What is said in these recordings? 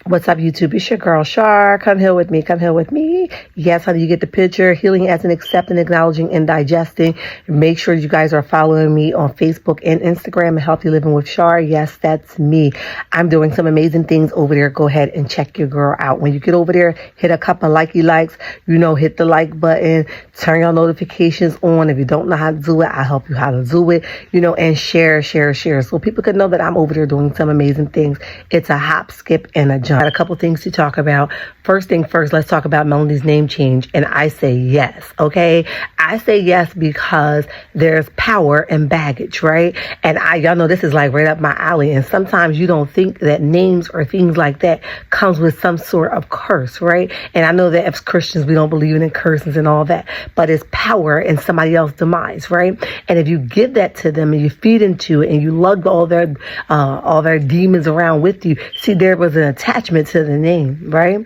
What's up, YouTube? It's your girl, Shar. Come here with me. Come here with me. Yes, honey, you get the picture. Healing as in accepting, acknowledging, and digesting. Make sure you guys are following me on Facebook and Instagram at Healthy Living with Shar. Yes, that's me. I'm doing some amazing things over there. Go ahead and check your girl out. When you get over there, hit a couple likey likes. Hit the like button. Turn your notifications on. If you don't know how to do it, I'll help you how to do it. And share. So people can know that I'm over there doing some amazing things. It's a hop, skip, and a jump. Got a couple things to talk about. First thing first, let's talk about Melanie's name change. And I say yes, okay? I say yes because there's power in baggage, right? And y'all know this is like right up my alley. And sometimes you don't think that names or things like that comes with some sort of curse, right? And I know that as Christians, we don't believe in curses and all that, but it's power in somebody else's demise, right? And if you give that to them and you feed into it and you lug all their demons around with you, see, there was an attachment to the name, right?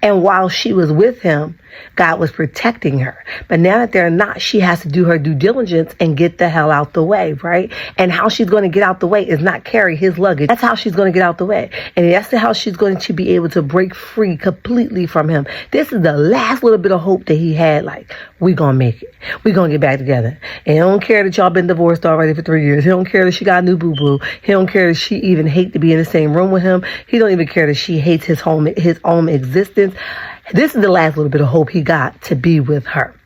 And while she was with him, God was protecting her. But now that they're not, she has to do her due diligence and get the hell out the way, right? And how she's going to get out the way is not carry his luggage. That's how she's going to get out the way. And that's how she's going to be able to break free completely from him. This is the last little bit of hope that he had. Like, we going to make it. We going to get back together. And he don't care that y'all been divorced already for 3 years. He don't care that she got a new boo-boo. He don't care that she even hate to be in the same room with him. He don't even care that she hates his own existence. This is the last little bit of hope he got to be with her.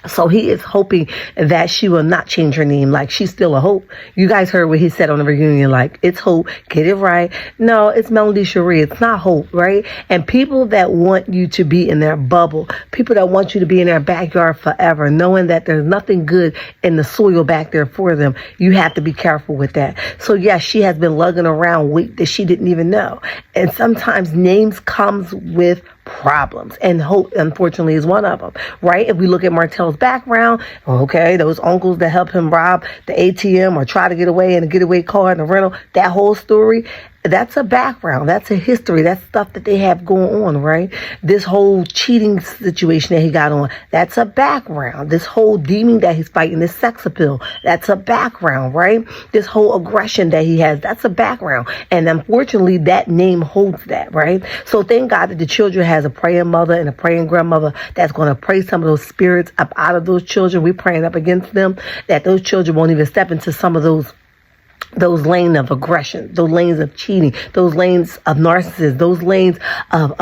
So he is hoping that she will not change her name. Like, she's still a Hope. You guys heard what he said on the reunion. Like, it's Hope. Get it right. No, it's Melody Cherie. It's not Hope, right? And people that want you to be in their bubble, people that want you to be in their backyard forever, knowing that there's nothing good in the soil back there for them, you have to be careful with that. So, yes, she has been lugging around weight that she didn't even know. And sometimes names comes with problems, and Hope, unfortunately, is one of them, right? If we look at Martell's background, okay, those uncles that help him rob the ATM or try to get away in a getaway car in a rental, that whole story, that's a background. That's a history. That's stuff that they have going on, right? This whole cheating situation that he got on, that's a background. This whole demon that he's fighting, this sex appeal, that's a background, right? This whole aggression that he has, that's a background. And unfortunately, that name holds that, right? So thank God that the children has a praying mother and a praying grandmother that's going to pray some of those spirits up out of those children. We're praying up against them, that those children won't even step into some of those lanes of aggression, those lanes of cheating, those lanes of narcissism, those lanes of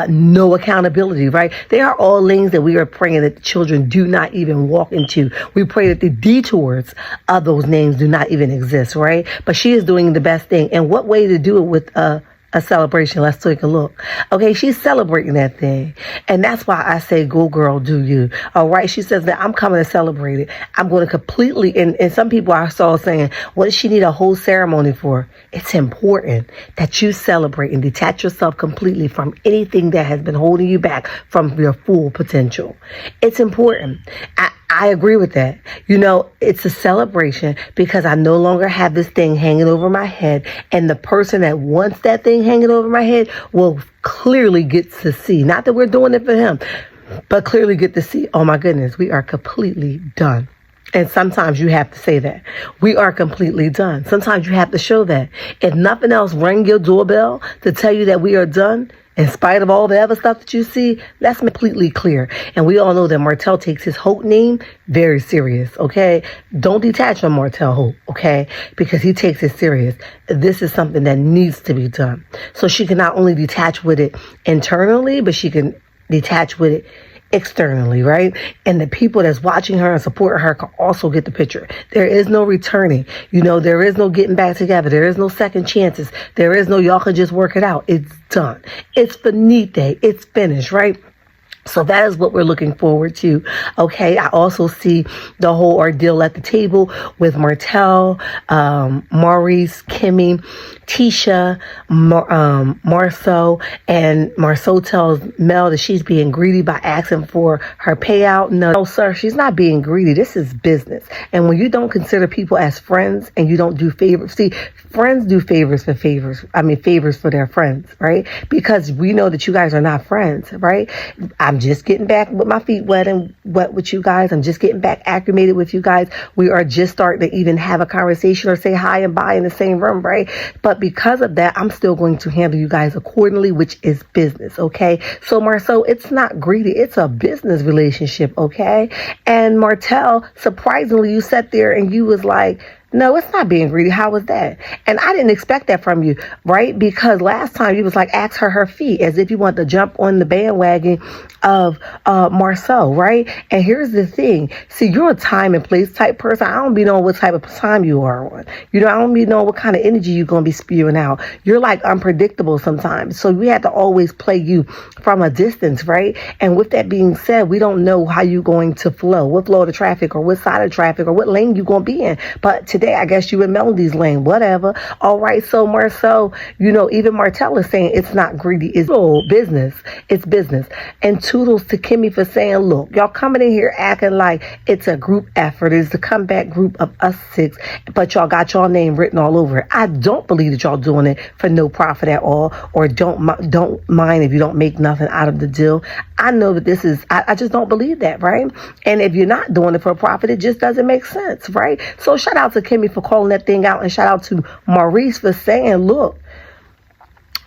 no accountability, right? They are all lanes that we are praying that the children do not even walk into. We pray that the detours of those names do not even exist, right? But she is doing the best thing. And what way to do it with a celebration? Let's take a look. Okay, she's celebrating that thing. And that's why I say, go girl, do you. All right, she says that I'm coming to celebrate it. I'm going to completely, and some people I saw saying, what does she need a whole ceremony for? It's important that you celebrate and detach yourself completely from anything that has been holding you back from your full potential. It's important. I agree with that. It's a celebration because I no longer have this thing hanging over my head, and the person that wants that thing hanging over my head will clearly get to see. Not that we're doing it for him, but clearly get to see, oh my goodness, we are completely done. And sometimes you have to say that. We are completely done. Sometimes you have to show that. If nothing else, ring your doorbell to tell you that we are done. In spite of all the other stuff that you see, that's completely clear. And we all know that Martell takes his Hope name very serious, okay? Don't detach from Martell Hope, okay? Because he takes it serious. This is something that needs to be done. So she can not only detach with it internally, but she can detach with it externally, right? And the people that's watching her and supporting her can also get the picture. There is no returning. There is no getting back together. There is no second chances. There is no y'all can just work it out. It's done. It's finite. It's finished, right? So that is what we're looking forward to. Okay. I also see the whole ordeal at the table with Martell, Maurice, Kimmy, Tisha, Marsau, and Marsau tells Mel that she's being greedy by asking for her payout. No, sir, she's not being greedy. This is business. And when you don't consider people as friends and you don't do favors, see, friends do favors for their friends, right? Because we know that you guys are not friends, right? I'm just getting back with my feet wet with you guys. I'm just getting back acclimated with you guys. We are just starting to even have a conversation or say hi and bye in the same room, right? But But because of that, I'm still going to handle you guys accordingly, which is business, okay? So Marsau, it's not greedy. It's a business relationship, okay? And Martell, surprisingly, you sat there and you was like, no, it's not being greedy. How was that? And I didn't expect that from you, right? Because last time you was like, ask her fee, as if you want to jump on the bandwagon of Marsau, right? And here's the thing. See, you're a time and place type person. I don't be knowing what type of time you are on. You know, I don't be knowing what kind of energy you're going to be spewing out. You're like unpredictable sometimes. So we have to always play you from a distance, right? And with that being said, we don't know how you're going to flow, what flow of the traffic or what side of traffic or what lane you're going to be in. But today, I guess you in Melody's lane, whatever. All right, so Marsau, you know, even Martell is saying it's not greedy, it's business. It's business. And toodles to Kimmy for saying, look, y'all coming in here acting like it's a group effort. It's a comeback group of us 6, but y'all got y'all name written all over it. I don't believe that y'all doing it for no profit at all, or don't mind if you don't make nothing out of the deal. I know that this is, I just don't believe that, right? And if you're not doing it for a profit, it just doesn't make sense, right? So shout out to Kimmy for calling that thing out, and shout out to Maurice for saying, look,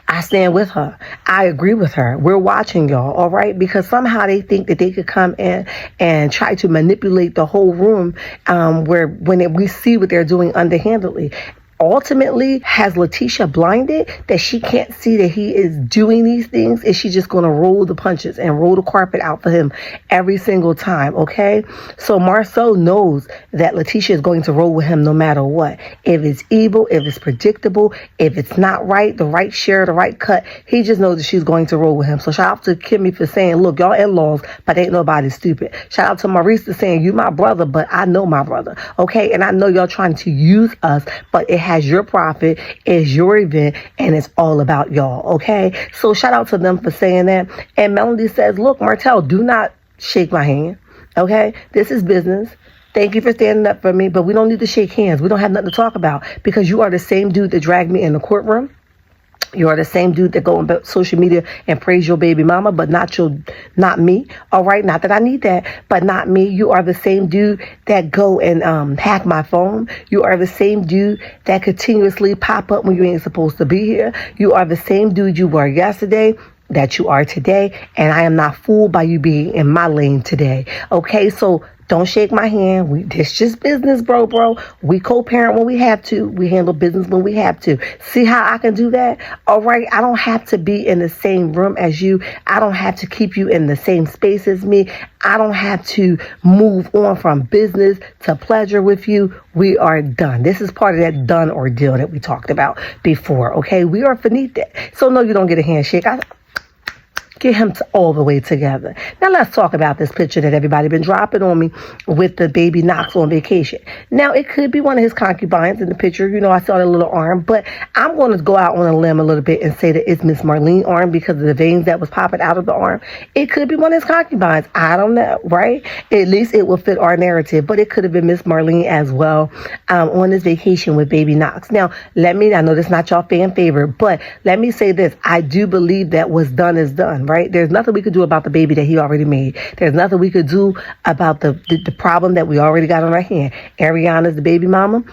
I stand with her. I agree with her. We're watching y'all, all right? Because somehow they think that they could come in and try to manipulate the whole room, when we see what they're doing underhandedly. Ultimately, has Letitia blinded that she can't see that he is doing these things? Is she just going to roll the punches and roll the carpet out for him every single time? Okay. So Marsau knows that Letitia is going to roll with him no matter what. If it's evil, if it's predictable, if it's not right, the right share, the right cut, he just knows that she's going to roll with him. So shout out to Kimmy for saying, look, y'all in-laws, but ain't nobody stupid. Shout out to Maurice for saying, you my brother, but I know my brother. Okay. And I know y'all trying to use us, but it has your profit, is your event, and it's all about y'all, okay? So shout out to them for saying that. And Melody says, look, Martell, do not shake my hand, okay? This is business. Thank you for standing up for me, but we don't need to shake hands. We don't have nothing to talk about, because you are the same dude that dragged me in the courtroom. You are the same dude that go on social media and praise your baby mama, but not me. All right. Not that I need that, but not me. You are the same dude that go and hack my phone. You are the same dude that continuously pop up when you ain't supposed to be here. You are the same dude you were yesterday that you are today. And I am not fooled by you being in my lane today. Okay. So don't shake my hand. It's just business, bro. We co-parent when we have to. We handle business when we have to. See how I can do that? All right. I don't have to be in the same room as you. I don't have to keep you in the same space as me. I don't have to move on from business to pleasure with you. We are done. This is part of that done ordeal that we talked about before. Okay. We are beneath that. So no, you don't get a handshake. Get him all the way together. Now let's talk about this picture that everybody been dropping on me with the baby Knox on vacation. Now it could be one of his concubines in the picture. You know, I saw the little arm, but I'm going to go out on a limb a little bit and say that it's Miss Marlene's arm because of the veins that was popping out of the arm. It could be one of his concubines. I don't know, right? At least it will fit our narrative, but it could have been Miss Marlene as well on this vacation with baby Knox. Now, I know that's not y'all fan favorite, but let me say this. I do believe that what's done is done. Right? There's nothing we could do about the baby that he already made. There's nothing we could do about the problem that we already got on our hand. Ariana's the baby mama.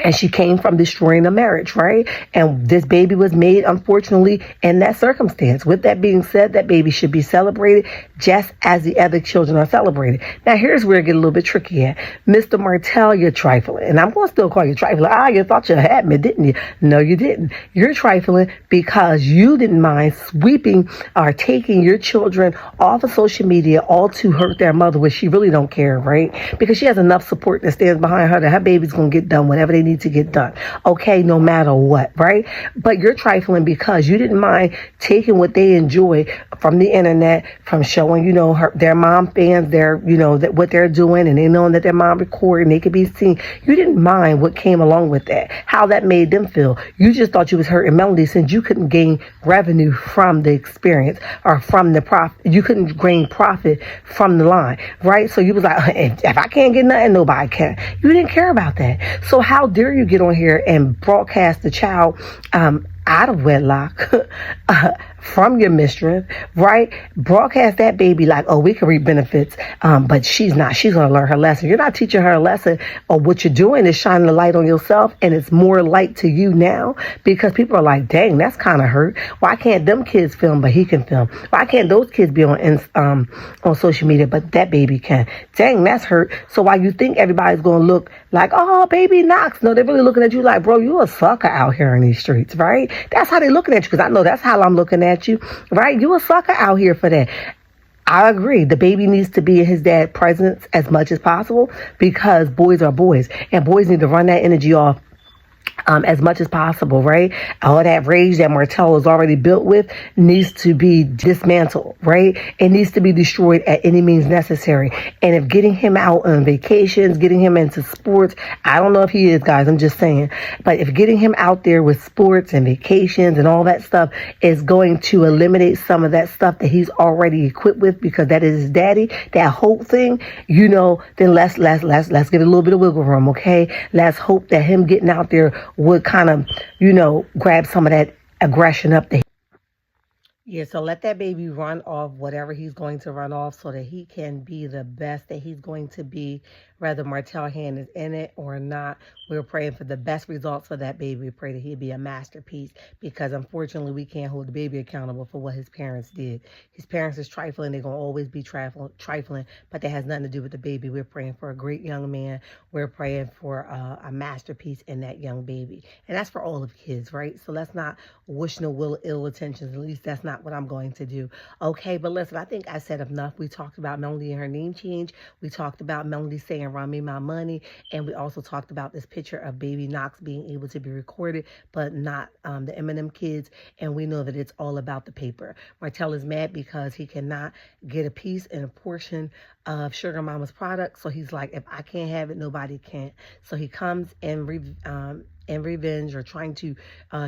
And she came from destroying a marriage, right? And this baby was made, unfortunately, in that circumstance. With that being said, that baby should be celebrated just as the other children are celebrated. Now, here's where it gets a little bit tricky at. Mr. Martell, you're trifling. And I'm going to still call you trifling. You thought you had me, didn't you? No, you didn't. You're trifling because you didn't mind sweeping or taking your children off of social media all to hurt their mother, which she really don't care, right? Because she has enough support that stands behind her that her baby's going to get done whatever they need to get done. Okay, no matter what, right? But you're trifling because you didn't mind taking what they enjoy from the internet, from showing, their mom fans, what they're doing, and they knowing that their mom recording, they could be seen. You didn't mind what came along with that, how that made them feel. You just thought you was hurting Melody since you couldn't gain revenue from the experience or from the profit. You couldn't gain profit from the line, right? So you was like, if I can't get nothing, nobody can. You didn't care about that. So how dare you get on here and broadcast the child out of wedlock from your mistress, right? Broadcast that baby like, oh, we can reap benefits, but she's not. She's going to learn her lesson. You're not teaching her a lesson, or what you're doing is shining the light on yourself, and it's more light to you now because people are like, dang, that's kind of hurt. Why can't them kids film, but he can film? Why can't those kids be on social media, but that baby can? Dang, that's hurt. So while you think everybody's going to look like, oh, baby Knox, no, they're really looking at you like, bro, you a sucker out here in these streets, right? That's how they looking at you, because I know that's how I'm looking at you, right? You a sucker out here for that. I agree. The baby needs to be in his dad's presence as much as possible, because boys are boys, and boys need to run that energy off as much as possible, right? All that rage that Martell is already built with needs to be dismantled, right? It needs to be destroyed at any means necessary. And if getting him out on vacations, getting him into sports, I don't know if he is, guys, I'm just saying, but if getting him out there with sports and vacations and all that stuff is going to eliminate some of that stuff that he's already equipped with, because that is his daddy, that whole thing, then let's get a little bit of wiggle room, okay? Let's hope that him getting out there would kind of, grab some of that aggression up there. Yeah, so let that baby run off whatever he's going to run off so that he can be the best that he's going to be, whether Martell hand is in it or not. We're praying for the best results for that baby. We pray that he'll be a masterpiece, because unfortunately we can't hold the baby accountable for what his parents did. His parents is trifling. They're going to always be trifling, but that has nothing to do with the baby. We're praying for a great young man. We're praying for a masterpiece in that young baby. And that's for all of kids, right? So let's not wish no ill intentions. At least that's not what I'm going to do. Okay, but listen, I think I said enough. We talked about Melody and her name change. We talked about Melody saying, run me my money. And we also talked about this picture of baby Knox being able to be recorded, but not the Eminem kids. And we know that it's all about the paper. Martell is mad because he cannot get a piece and a portion of Sugar Mama's product. So he's like, if I can't have it, nobody can. So he comes and revenge, or trying to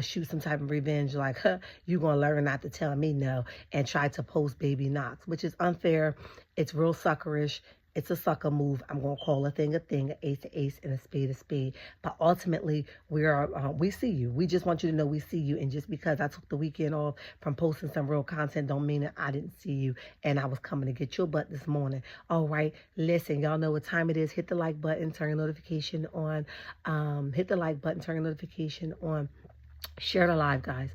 shoot some type of revenge, like, you're going to learn not to tell me no, and try to post baby Knox, which is unfair. It's real suckerish. It's a sucker move. I'm going to call a thing, an ace a ace, and a spade. But ultimately, we see you. We just want you to know we see you. And just because I took the weekend off from posting some real content don't mean that I didn't see you and I was coming to get your butt this morning. All right. Listen, y'all know what time it is. Hit the like button, turn your notification on. Hit the like button, turn your notification on. Share the live, guys.